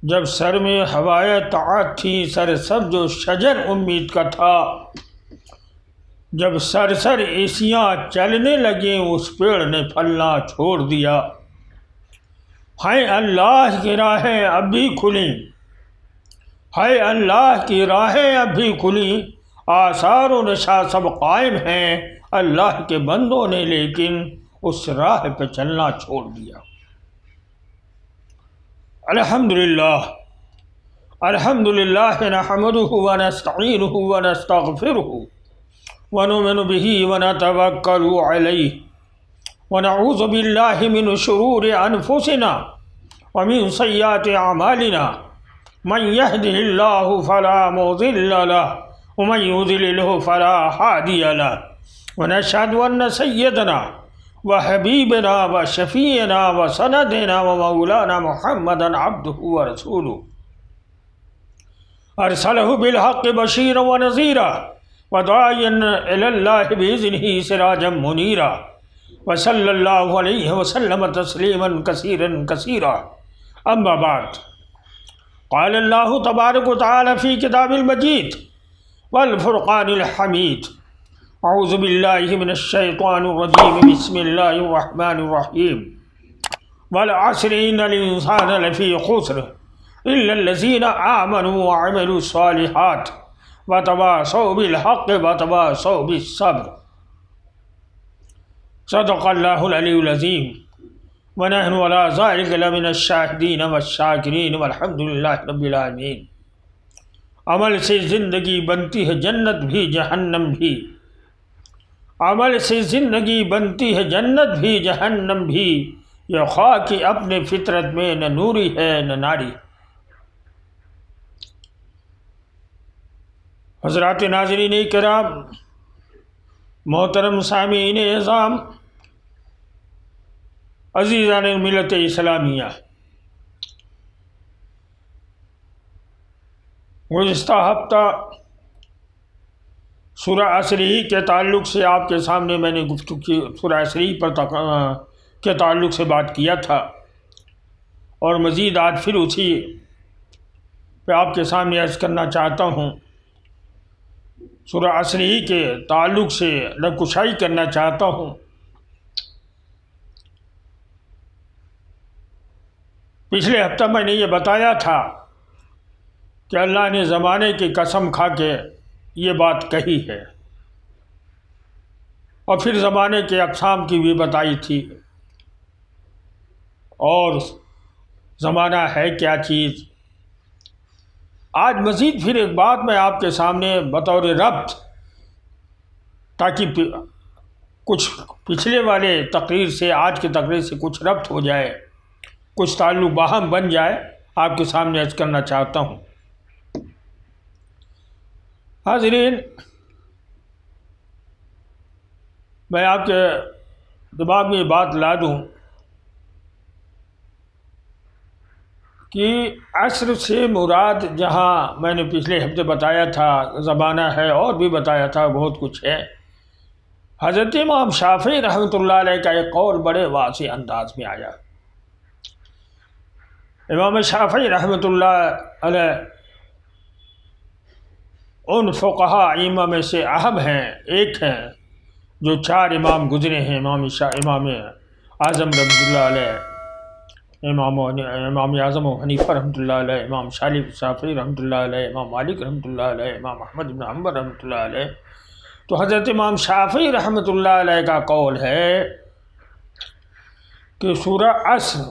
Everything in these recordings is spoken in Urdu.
جب سر میں ہوائے طاعت تھی، سر سبز و شجر امید کا تھا، جب سر ایسیاں چلنے لگیں اس پیڑ نے پھلنا چھوڑ دیا۔ ہے اللہ کی راہیں اب بھی کھلیں، ہے اللہ کی راہیں اب بھی کھلیں، آثار و نشاں سب قائم ہیں، اللہ کے بندوں نے لیکن اس راہ پہ چلنا چھوڑ دیا۔ الحمدللہ الحمدللہ نحمدہ ونستعینہ ونستغفرہ ونؤمن بہ ونتوکل علیہ ونعوذ باللہ من شرور انفسنا ومن سیئات اعمالنا من یہدہ اللہ فلا مضل لہ ومن یضللہ فلا ہادی لہ ونشہد ان سیدنا وحبیبنا وشفیعنا وسندنا ومولانا محمدا عبدہ ورسولہ ارسلہ بالحق بشیرا ونذیرا وداعیا الی اللہ بإذنہ سراجا منیرا وصلی اللہ علیہ وسلم تسلیما کثیرا کثیرا اما بعد قال اللہ تبارک وتعالی فی کتاب المجید والفرقان الحمید اعوذ باللہ من الشیطان الرجیم بسم اللہ الرحمن الرحیم والعصر ان الانسان لفی خسر الا الذین آمنوا وعملوا الصالحات وتواصوا بالحق وتواصوا بالصبر صدق اللہ العلی العظیم ونحن على ذلك لمن الشاہدین والشاکرین والحمد للہ رب العالمین۔ عمل سے زندگی بنتی ہے جنت بھی جہنم بھی، عمل سے زندگی بنتی ہے جنت بھی جہنم بھی، یہ خواہ کہ اپنے فطرت میں نہ نوری ہے نہ ناری۔ حضرات ناظرین کرام، محترم سامعین اعظام، عزیزان ملت اسلامیہ، گزشتہ ہفتہ سورہ عصری کے تعلق سے آپ کے سامنے میں نے گفتگو کی، سورہ عصری کے تعلق سے بات کیا تھا، اور مزید آج پھر اسی پہ آپ کے سامنے عرض کرنا چاہتا ہوں۔ سورہ عصری کے تعلق سے نقشائی کرنا چاہتا ہوں۔ پچھلے ہفتہ میں نے یہ بتایا تھا کہ اللہ نے زمانے کی قسم کھا کے یہ بات کہی ہے، اور پھر زمانے کے اقسام کی بھی بتائی تھی، اور زمانہ ہے کیا چیز۔ آج مزید پھر ایک بات میں آپ کے سامنے بطور ربط، تاکہ کچھ پچھلے والے تقریر سے آج کی تقریر سے کچھ ربط ہو جائے، کچھ تعلق باہم بن جائے، آپ کے سامنے عرض کرنا چاہتا ہوں۔ حاضرین، میں آپ کے دماغ میں یہ بات لا دوں کہ عصر سے مراد، جہاں میں نے پچھلے ہفتے بتایا تھا زمانہ ہے، اور بھی بتایا تھا بہت کچھ ہے، حضرت امام شافعی رحمۃ اللہ علیہ کا ایک قول بڑے واضح انداز میں آیا۔ امام شافعی رحمۃ اللہ علیہ ان فقہا ائمہ میں سے اہم ہیں، ایک ہیں جو 4 امام گزرے ہیں، امام اعظم رحمۃ اللہ علیہ، امام اعظم حنیفہ رحمۃ اللہ علیہ، امام شافعی رحمۃ اللہ علیہ، امام مالک رحمۃ اللہ علیہ، امام احمد بن حنبل رحمۃ اللہ علیہ۔ تو حضرت امام شافعی رحمۃ اللہ علیہ کا قول ہے کہ سورہ عصر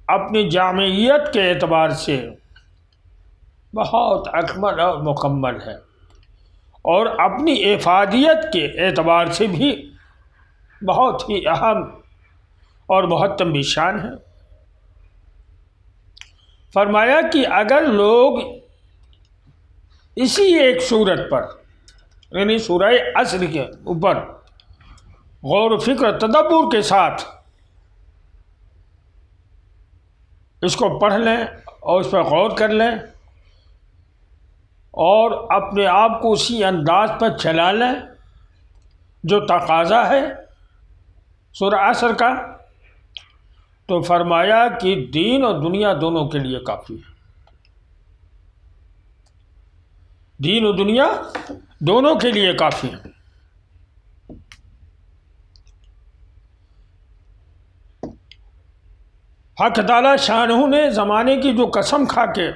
اپنی جامعیت کے اعتبار سے بہت اکمل اور مکمل ہے، اور اپنی افادیت کے اعتبار سے بھی بہت ہی اہم اور محتم بھی شان ہے۔ فرمایا کہ اگر لوگ اسی ایک صورت پر، یعنی سورہ عصر کے اوپر غور و فکر و تدبر کے ساتھ اس کو پڑھ لیں اور اس پر غور کر لیں، اور اپنے آپ کو اسی انداز پر چلا لیں جو تقاضا ہے سورہ عصر کا، تو فرمایا کہ دین اور دنیا دونوں کے لیے کافی ہے، دین اور دنیا دونوں کے لیے کافی ہے۔ حق تعالی شانہ نے زمانے کی جو قسم کھا کے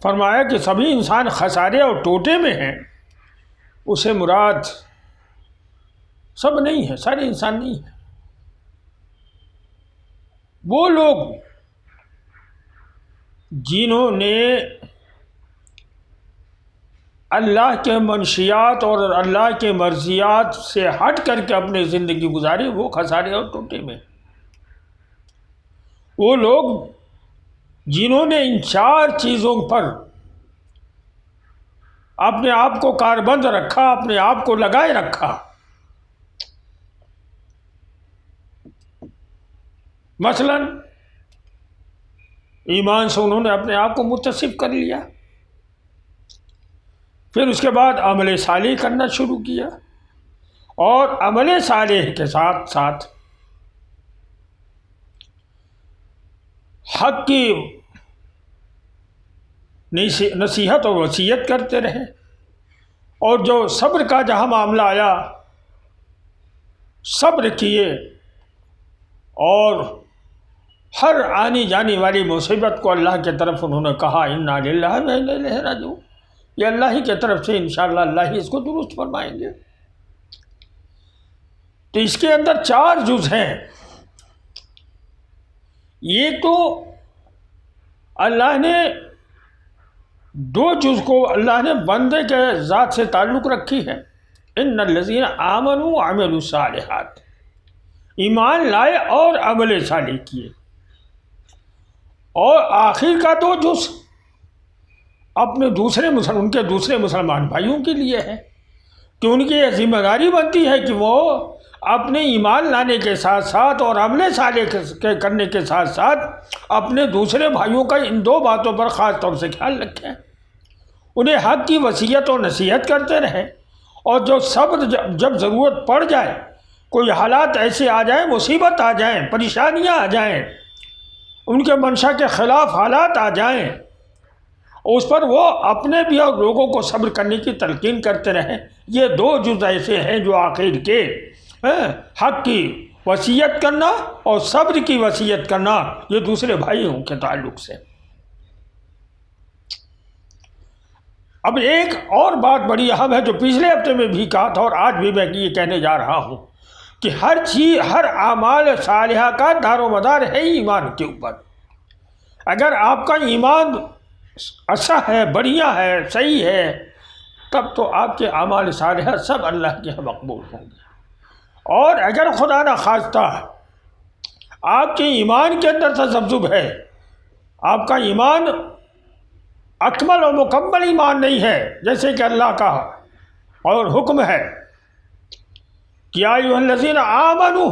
فرمایا کہ سبھی انسان خسارے اور ٹوٹے میں ہیں، اسے مراد سب نہیں ہے، سارے انسان نہیں ہیں۔ وہ لوگ جنہوں نے اللہ کے منشیات اور اللہ کے مرضیات سے ہٹ کر کے اپنی زندگی گزاری، وہ خسارے اور ٹوٹے میں۔ وہ لوگ جنہوں نے ان چار چیزوں پر اپنے آپ کو کاربند رکھا، اپنے آپ کو لگائے رکھا، مثلا ایمان سے انہوں نے اپنے آپ کو متصف کر لیا، پھر اس کے بعد عمل صالح کرنا شروع کیا، اور عمل صالح کے ساتھ ساتھ حق کی نصیحت اور وصیت کرتے رہے، اور جو صبر کا جہاں معاملہ آیا صبر کیے، اور ہر آنی جانے والی مصیبت کو اللہ کی طرف انہوں نے کہا انا للہ و انا الیہ راجعون، یہ اللہ ہی کی طرف سے انشاءاللہ اللہ ہی اس کو درست فرمائیں گے۔ تو اس کے اندر چار جز ہیں۔ یہ تو اللہ نے دو جز کو اللہ نے بندے کے ذات سے تعلق رکھی ہے، ان الذین آمنوا وعملوا الصالحات، ایمان لائے اور عمل صالح کیے۔ اور آخر کا دو جز اپنے ان کے دوسرے مسلمان بھائیوں کے لیے ہے، کہ ان کی یہ ذمہ داری بنتی ہے کہ وہ اپنے ایمان لانے کے ساتھ ساتھ اور عمل صالح کرنے کے ساتھ ساتھ اپنے دوسرے بھائیوں کا ان دو باتوں پر خاص طور سے خیال رکھیں، انہیں حق کی وصیت اور نصیحت کرتے رہیں، اور جو صبر جب ضرورت پڑ جائے، کوئی حالات ایسے آ جائیں، مصیبت آ جائیں، پریشانیاں آ جائیں، ان کے منشا کے خلاف حالات آ جائیں، اس پر وہ اپنے بھی اور لوگوں کو صبر کرنے کی تلقین کرتے رہیں۔ یہ دو جز ایسے ہیں جو آخر کے حق کی وصیت کرنا اور صبر کی وصیت کرنا، یہ دوسرے بھائیوں کے تعلق سے۔ اب ایک اور بات بڑی اہم ہے جو پچھلے ہفتے میں بھی کہا تھا اور آج بھی میں یہ کہنے جا رہا ہوں، کہ ہر اعمال صالحہ کا دار و مدار ہے ایمان کے اوپر۔ اگر آپ کا ایمان اچھا ہے، بڑھیا ہے، صحیح ہے، تب تو آپ کے اعمال صالحہ سب اللہ کے یہاں مقبول ہوں گے۔ اور اگر خدا نہ خواستہ آپ کے ایمان کے اندر تذبذب ہے، آپ کا ایمان اکمل و مکمل ایمان نہیں ہے، جیسے کہ اللہ کا اور حکم ہے کہ یا ایھا الذین آمنوا،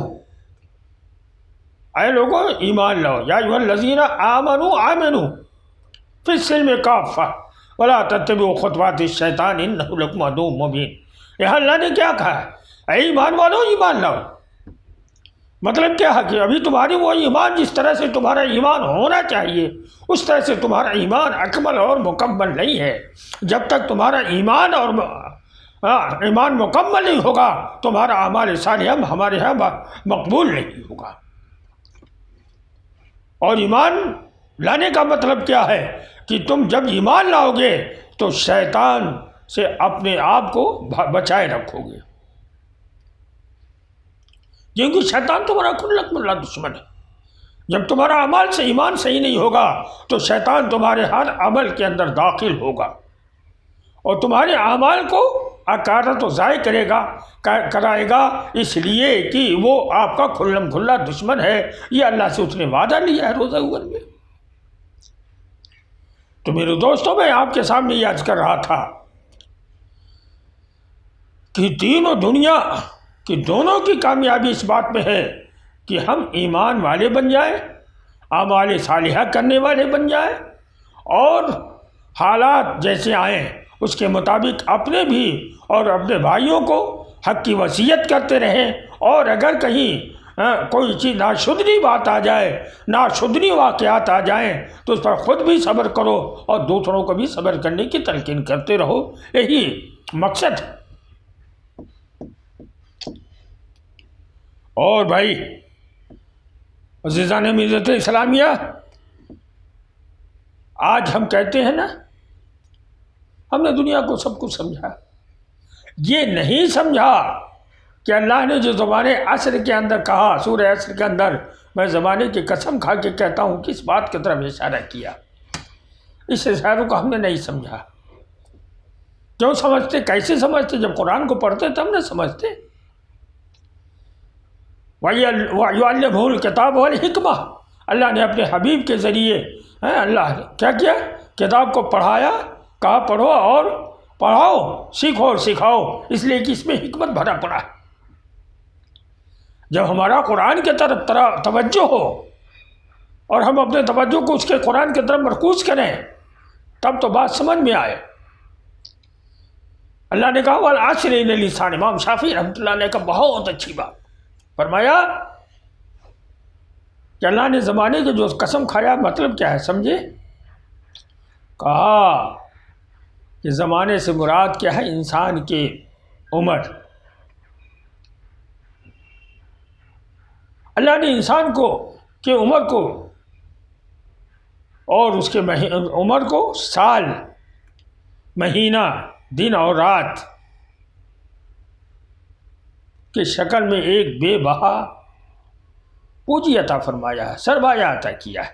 اے لوگوں ایمان لاؤ، یا ایھا الذین آمنوا آمنوا فی السلم کافہ ولا تتبعوا خطوات الشیطان انہ لکم عدو مبین۔ یہاں اللہ نے کیا کہا ہے؟ اے ایمان والو ایمان لاؤ، مطلب کیا ہے کہ ابھی تمہاری وہ ایمان جس طرح سے تمہارا ایمان ہونا چاہیے اس طرح سے تمہارا ایمان اکمل اور مکمل نہیں ہے۔ جب تک تمہارا ایمان مکمل نہیں ہوگا، تمہارا اعمال صالحہ ہمارے یہاں مقبول نہیں ہوگا۔ اور ایمان لانے کا مطلب کیا ہے کہ تم جب ایمان لاؤ گے تو شیطان سے اپنے آپ کو بچائے رکھو گے، کیونکہ شیطان تمہارا کھلا دشمن ہے۔ جب تمہارا اعمال سے ایمان صحیح نہیں ہوگا تو شیطان تمہارے ہر عمل کے اندر داخل ہوگا اور تمہارے اعمال کو اکارت و ضائع کرائے گا، اس لیے کہ وہ آپ کا کھلا دشمن ہے۔ یہ اللہ سے اس نے وعدہ لیا ہے روزہ اول میں۔ تو میرے دوستوں، میں آپ کے سامنے یہ عرض کر رہا تھا کہ دین و دنیا کہ دونوں کی کامیابی اس بات میں ہے کہ ہم ایمان والے بن جائیں، اعمال صالحہ کرنے والے بن جائیں، اور حالات جیسے آئیں اس کے مطابق اپنے بھی اور اپنے بھائیوں کو حق کی وصیت کرتے رہیں، اور اگر کہیں کوئی چیز ناشدنی بات آ جائے، ناشدنی واقعات آ جائیں تو اس پر خود بھی صبر کرو اور دوسروں کو بھی صبر کرنے کی تلقین کرتے رہو، یہی مقصد ہے۔ اور بھائی عزیزان ملت اسلامیہ، آج ہم کہتے ہیں نا ہم نے دنیا کو سب کچھ سمجھا، یہ نہیں سمجھا کہ اللہ نے جو زمانے عصر کے اندر کہا، سورہ عصر کے اندر، میں زمانے کی قسم کھا کے کہتا ہوں، کس بات کی طرف اشارہ کیا، اس اشاروں کو ہم نے نہیں سمجھا۔ کیوں سمجھتے، کیسے سمجھتے؟ جب قرآن کو پڑھتے تب نہ سمجھتے۔ وَيُعَلِّمُهُ الْكِتَابَ وَالْحِكْمَةَ، اللہ نے اپنے حبیب کے ذریعے اللہ نے کیا کیا؟ کتاب کو پڑھایا، کہا پڑھو اور پڑھاؤ، سیکھو اور سکھاؤ، اس لیے کہ اس میں حکمت بھرا پڑا ہے۔ جب ہمارا قرآن کی طرف توجہ ہو اور ہم اپنے توجہ کو اس کے قرآن کی طرف مرکوز کریں تب تو بات سمجھ میں آئے۔ اللہ نے کہا وَالْعَصْرِ إِنَّ الْإِنسَانَ، امام شافعی رحمۃ اللہ علیہ کا بہت اچھی بات فرمایا کہ اللہ نے زمانے کی جو قسم کھایا، مطلب کیا ہے سمجھے؟ کہا کہ زمانے سے مراد کیا ہے؟ انسان کی عمر۔ اللہ نے انسان کو کہ عمر کو اور اس کے عمر کو سال، مہینہ، دن اور رات کی شکل میں ایک بے بہا پونجی عطا فرمایا ہے، سرمایہ عطا کیا ہے۔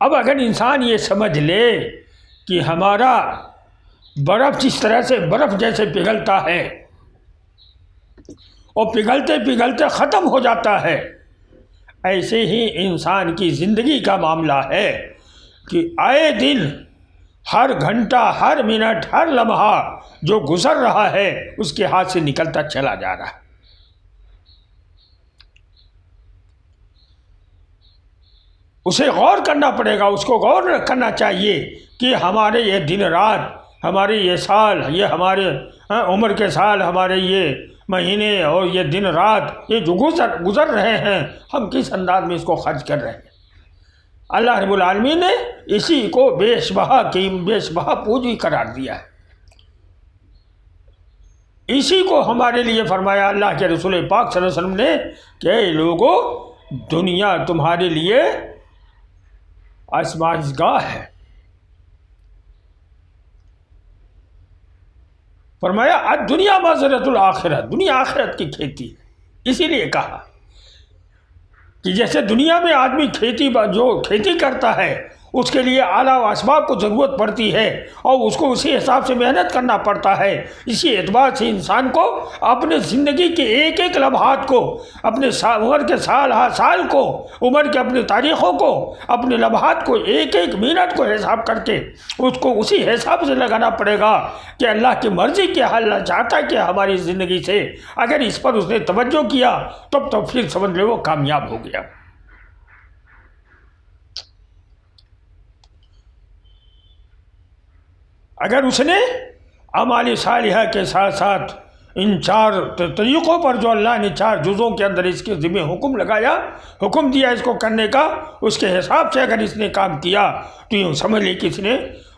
اب اگر انسان یہ سمجھ لے کہ ہمارا برف جس طرح سے برف جیسے پگھلتا ہے اور پگھلتے پگھلتے ختم ہو جاتا ہے، ایسے ہی انسان کی زندگی کا معاملہ ہے کہ آئے دن، ہر گھنٹہ، ہر منٹ، ہر لمحہ جو گزر رہا ہے اس کے ہاتھ سے نکلتا چلا جا رہا ہے۔ اسے غور کرنا پڑے گا، اس کو غور کرنا چاہیے کہ ہمارے یہ دن رات، ہمارے یہ سال، یہ ہمارے عمر کے سال، ہمارے یہ مہینے اور یہ دن رات، یہ جو گزر رہے ہیں، ہم کس انداز میں اس کو خرچ کر رہے ہیں۔ اللہ رب العالمین نے اسی کو بیش بہا پونجی قرار دیا ہے، اسی کو ہمارے لیے فرمایا اللہ کے رسول پاک صلی اللہ علیہ وسلم نے کہ اے لوگو، دنیا تمہارے لیے آزمائش گاہ ہے۔ فرمایا الدنیا مزرعۃ الآخرہ، دنیا آخرت کی کھیتی ہے۔ اسی لیے کہا کہ جیسے دنیا میں آدمی جو کھیتی کرتا ہے اس کے لیے آلہ و اسباب کو ضرورت پڑتی ہے اور اس کو اسی حساب سے محنت کرنا پڑتا ہے، اسی اعتبار سے انسان کو اپنے زندگی کے ایک ایک لمحات کو، اپنے عمر کے سال کو، عمر کے اپنے تاریخوں کو، اپنے لمحات کو، ایک ایک منٹ کو حساب کر کے اس کو اسی حساب سے لگانا پڑے گا کہ اللہ کی مرضی کیا ہے، اللہ چاہتا کیا ہماری زندگی سے۔ اگر اس پر اس نے توجہ کیا تب تو پھر سمجھ لے وہ کامیاب ہو گیا۔ اگر اس نے اعمال صالحہ کے ساتھ ساتھ ان 4 طریقوں پر جو اللہ نے 4 جزوں کے اندر اس کے ذمہ حکم لگایا، حکم دیا اس کو کرنے کا، اس کے حساب سے اگر اس نے کام کیا تو یوں سمجھ لے کہ اس نے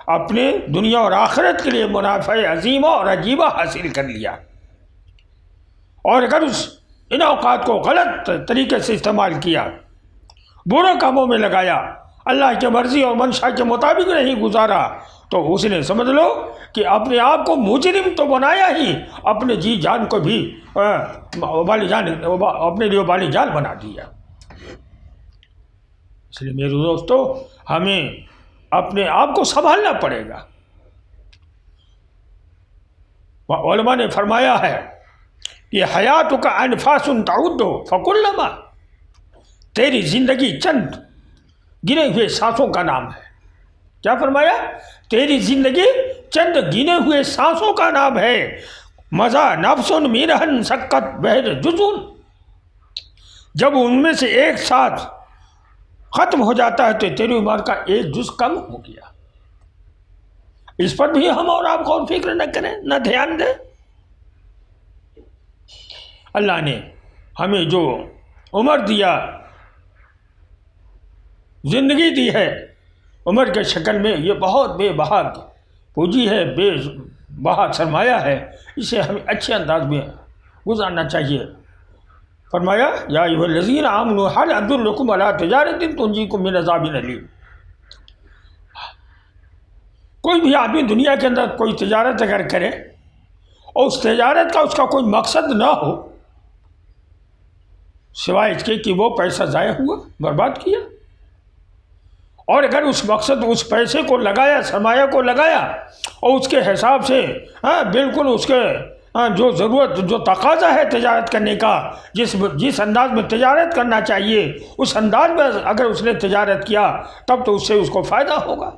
اپنے دنیا اور آخرت کے لیے منافع عظیمہ اور عجیبہ حاصل کر لیا۔ اور اگر ان اوقات کو غلط طریقے سے استعمال کیا، برے کاموں میں لگایا، اللہ کی مرضی اور منشا کے مطابق نہیں گزارا، تو اس نے سمجھ لو کہ اپنے آپ کو مجرم تو بنایا ہی، اپنے جی جان کو بھی اپنے لیے بالی جان بنا دیا۔ اس لیے میرے دوستو، ہمیں اپنے آپ کو سنبھالنا پڑے گا۔ علماء نے فرمایا ہے کہ حیات کا انفاس تعد فکلما، تیری زندگی چند گنے ہوئے سانسوں کا نام ہے۔ کیا فرمایا؟ تیری زندگی چند گنے ہوئے سانسوں کا نام ہے۔ مزہ نفس میرہن سکت بہر جزون، جب ان میں سے ایک ساتھ ختم ہو جاتا ہے تو تیری عمر کا ایک جز کم ہو گیا۔ اس پر بھی ہم اور آپ غور فکر نہ کریں، نہ دھیان دیں۔ اللہ نے ہمیں جو عمر دیا، زندگی دی ہے، عمر کے شکل میں یہ بہت بے بہا پونجی ہے، بے بہا سرمایہ ہے، اسے ہمیں اچھے انداز میں گزارنا چاہیے۔ فرمایا یا ایھا الذین آمنوا ھل ادلکم علی تجارۃ تنجیکم من عذاب الیم۔ کوئی بھی آدمی دنیا کے اندر کوئی تجارت اگر کرے اور اس تجارت کا اس کا کوئی مقصد نہ ہو سوائے اس کے کہ وہ پیسہ ضائع ہوا، برباد کیا، اور اگر اس مقصد اس پیسے کو لگایا، سرمایہ کو لگایا اور اس کے حساب سے بالکل اس کے جو ضرورت، جو تقاضا ہے تجارت کرنے کا، جس انداز میں تجارت کرنا چاہیے اس انداز میں اگر اس نے تجارت کیا تب تو اس سے اس کو فائدہ ہوگا،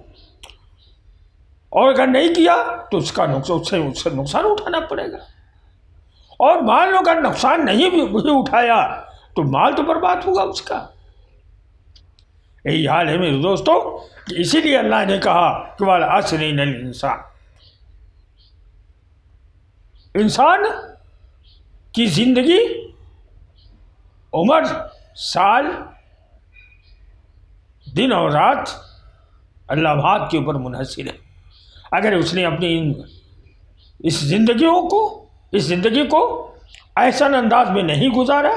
اور اگر نہیں کیا تو اس کا نقصان اٹھانا پڑے گا، اور مان لو اگر نقصان نہیں بھی اٹھایا تو مال تو برباد ہوگا اس کا۔ یہی حال ہے میرے دوستو، کہ اسی لیے اللہ نے کہا کہ والعصر ان الانسان، انسان کی زندگی عمر، سال، دن اور رات لمحات کے اوپر منحصر ہے۔ اگر اس نے اپنی اس زندگی کو احسن انداز میں نہیں گزارا،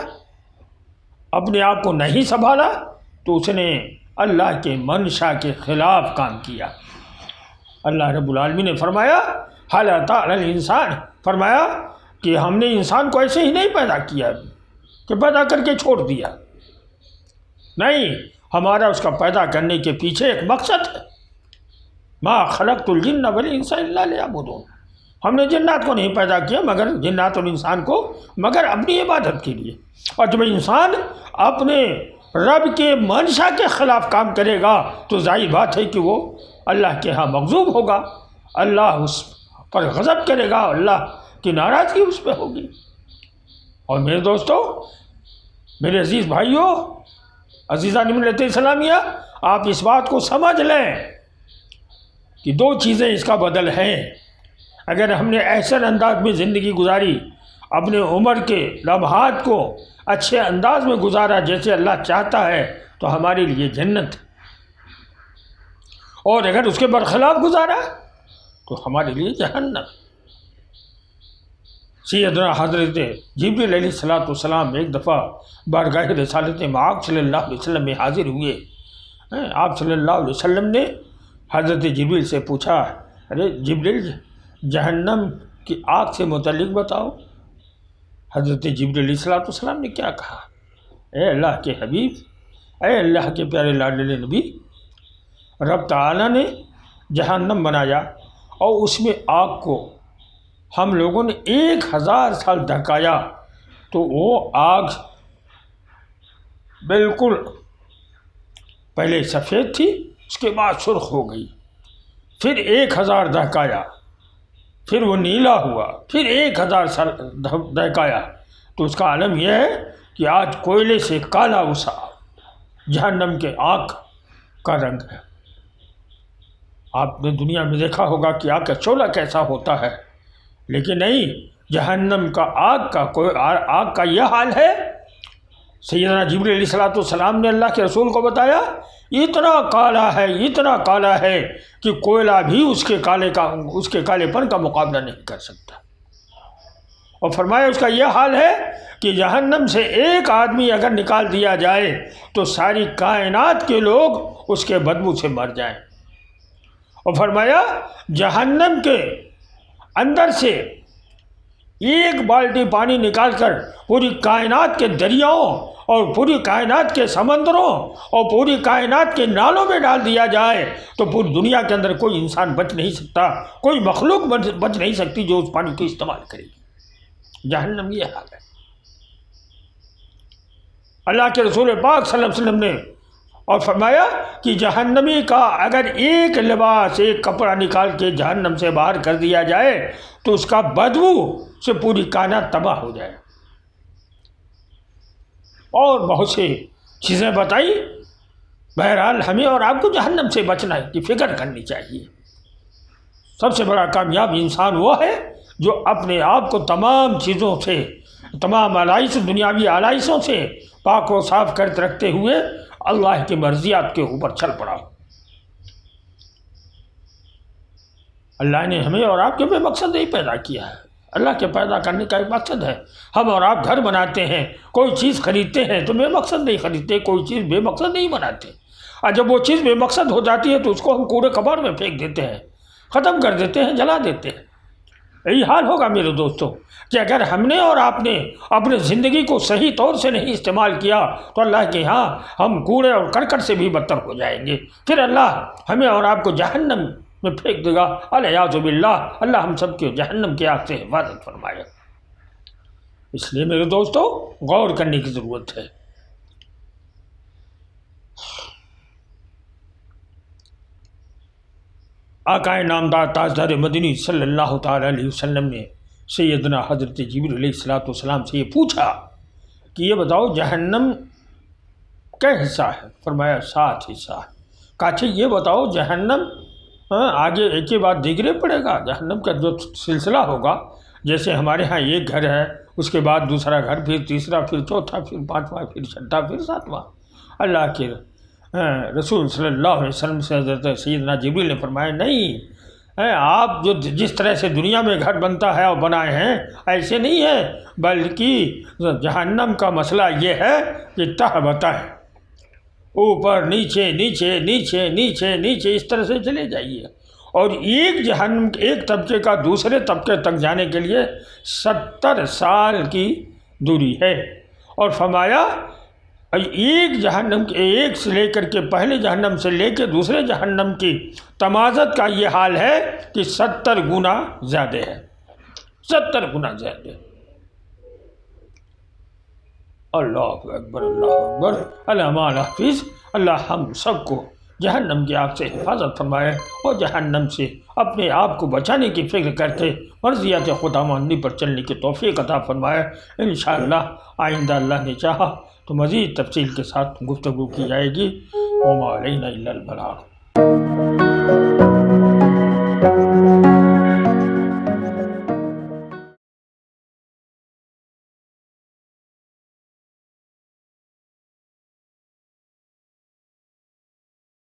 اپنے آپ کو نہیں سنبھالا، تو اس نے اللہ کے منشا کے خلاف کام کیا۔ اللہ رب العالمین نے فرمایا حل اتی علی الانسان، فرمایا کہ ہم نے انسان کو ایسے ہی نہیں پیدا کیا کہ پیدا کر کے چھوڑ دیا، نہیں، ہمارا اس کا پیدا کرنے کے پیچھے ایک مقصد ہے۔ ما خلقت الجن والانس الا لیعبدون، ہم نے جنات کو نہیں پیدا کیا مگر جنات اور انسان کو مگر اپنی عبادت کے لیے، اور جب انسان اپنے رب کے منشا کے خلاف کام کرے گا تو ظاہر بات ہے کہ وہ اللہ کے ہاں مغضوب ہوگا، اللہ اس پر غضب کرے گا، اللہ کی ناراضگی اس پہ ہوگی۔ اور میرے دوستو، میرے عزیز بھائیوں، عزیزان ملت اسلامیہ، آپ اس بات کو سمجھ لیں کہ دو چیزیں اس کا بدل ہیں۔ اگر ہم نے احسن انداز میں زندگی گزاری، اپنے عمر کے لمحات کو اچھے انداز میں گزارا جیسے اللہ چاہتا ہے، تو ہمارے لیے جنت، اور اگر اس کے برخلاف گزارا تو ہمارے لیے جہنم۔ سیدنا حضرت جبریل علیہ السلام ایک دفعہ بارگاہ رسالت مآب صلی اللہ علیہ وسلم میں حاضر ہوئے۔ آپ صلی اللہ علیہ وسلم نے حضرت جبریل سے پوچھا، ارے جبریل، جہنم کی آگ سے متعلق بتاؤ۔ حضرت جبریل علیہ السلام نے کیا کہا، اے اللہ کے حبیب، اے اللہ کے پیارے لاڈلے نبی، رب تعالیٰ نے جہنم بنایا اور اس میں آگ کو ہم لوگوں نے 1000 سال دھکایا تو وہ آگ بالکل پہلے سفید تھی، اس کے بعد سرخ ہو گئی، پھر 1000 دھکایا، پھر وہ نیلا ہوا، پھر 1000 سال دہکایا، تو اس کا عالم یہ ہے کہ آج کوئلے سے کالا اس جہنم کے آگ کا رنگ ہے۔ آپ نے دنیا میں دیکھا ہوگا کہ آگ کا شعلہ کیسا ہوتا ہے، لیکن نہیں، جہنم کا آگ کا یہ حال ہے۔ سیدنا جبریل علیہ السلام نے اللہ کے رسول کو بتایا، اتنا کالا ہے کہ کوئلہ بھی اس کے کالے پن کا مقابلہ نہیں کر سکتا، اور فرمایا اس کا یہ حال ہے کہ جہنم سے ایک آدمی اگر نکال دیا جائے تو ساری کائنات کے لوگ اس کے بدبو سے مر جائیں، اور فرمایا جہنم کے اندر سے ایک بالٹی پانی نکال کر پوری کائنات کے دریاؤں اور پوری کائنات کے سمندروں اور پوری کائنات کے نالوں میں ڈال دیا جائے تو پوری دنیا کے اندر کوئی انسان بچ نہیں سکتا، کوئی مخلوق بچ نہیں سکتی جو اس پانی کو استعمال کرے گی۔ جہنم یہ حال ہے۔ اللہ کے رسول پاک صلی اللہ علیہ وسلم نے اور فرمایا کہ جہنمی کا اگر ایک لباس، ایک کپڑا نکال کے جہنم سے باہر کر دیا جائے تو اس کا بدبو سے پوری کائنات تباہ ہو جائے، اور بہت سی چیزیں بتائی۔ بہرحال ہمیں اور آپ کو جہنم سے بچنا کی فکر کرنی چاہیے۔ سب سے بڑا کامیاب انسان وہ ہے جو اپنے آپ کو تمام چیزوں سے تمام دنیاوی آلائشوں سے پاک و صاف کرتے رکھتے ہوئے اللہ کی مرضیات کے اوپر چل پڑا۔ اللہ نے ہمیں اور آپ کے بے مقصد نہیں پیدا کیا ہے۔ اللہ کے پیدا کرنے کا ایک مقصد ہے۔ ہم اور آپ گھر بناتے ہیں، کوئی چیز خریدتے ہیں تو بے مقصد نہیں خریدتے، کوئی چیز بے مقصد نہیں بناتے، اور جب وہ چیز بے مقصد ہو جاتی ہے تو اس کو ہم کوڑے کباڑ میں پھینک دیتے ہیں، ختم کر دیتے ہیں، جلا دیتے ہیں۔ یہی حال ہوگا میرے دوستوں کہ اگر ہم نے اور آپ نے اپنے زندگی کو صحیح طور سے نہیں استعمال کیا تو اللہ کے ہاں ہم کوڑے اور کرکٹ سے بھی بدتر ہو جائیں گے، پھر اللہ ہمیں اور آپ کو جہنم میں پھینک دے گا۔ الیاذ باللہ، اللہ ہم سب کے جہنم کی آگ سے حفاظت فرمائے۔ اس لیے میرے دوستوں غور کرنے کی ضرورت ہے۔ آقا نامدار تاجدار مدنی صلی اللہ تعالیٰ علیہ وسلم نے سیدنا حضرت جبریل علیہ السلام سے یہ پوچھا کہ یہ بتاؤ جہنم کیا حصہ ہے؟ فرمایا 7 حصہ ہے۔ کہا اچھا یہ بتاؤ جہنم آگے ایک کے بعد دیگرے پڑے گا؟ جہنم کا جو سلسلہ ہوگا، جیسے ہمارے ہاں ایک گھر ہے، اس کے بعد دوسرا گھر، پھر تیسرا، پھر چوتھا، پھر 5واں، پھر 6واں، پھر 7واں۔ اللہ کے رسول صلی اللہ علیہ وسلم سے حضرت سیدنا جبریل نے فرمایا نہیں، آپ جو جس طرح سے دنیا میں گھر بنتا ہے اور بنائے ہیں ایسے نہیں ہے، بلکہ جہنم کا مسئلہ یہ ہے کہ تہ بتہ ہے، اوپر نیچے نیچے نیچے نیچے نیچے اس طرح سے چلے جائیے، اور ایک جہنم ایک طبقے کا دوسرے طبقے تک جانے کے لیے 70 سال کی دوری ہے۔ اور فرمایا ایک جہنم ایک سے لے کر کے پہلے جہنم سے لے کے دوسرے جہنم کی تمازت کا یہ حال ہے کہ 70 گنا زیادہ ہے، 70 گنا زیادہ۔ اللہ اکبر، اللہ اکبر، اللہ حافظ۔ اللہ ہم سب کو جہنم کی آگ سے حفاظت فرمائے اور جہنم سے اپنے آپ کو بچانے کی فکر کرتے مرضیات خدا مندی پر چلنے کی توفیق عطا فرمائے۔ انشاءاللہ آئندہ اللہ نے چاہا تو مزید تفصیل کے ساتھ گفتگو کی جائے گی۔ وما علینا الا البلاغ۔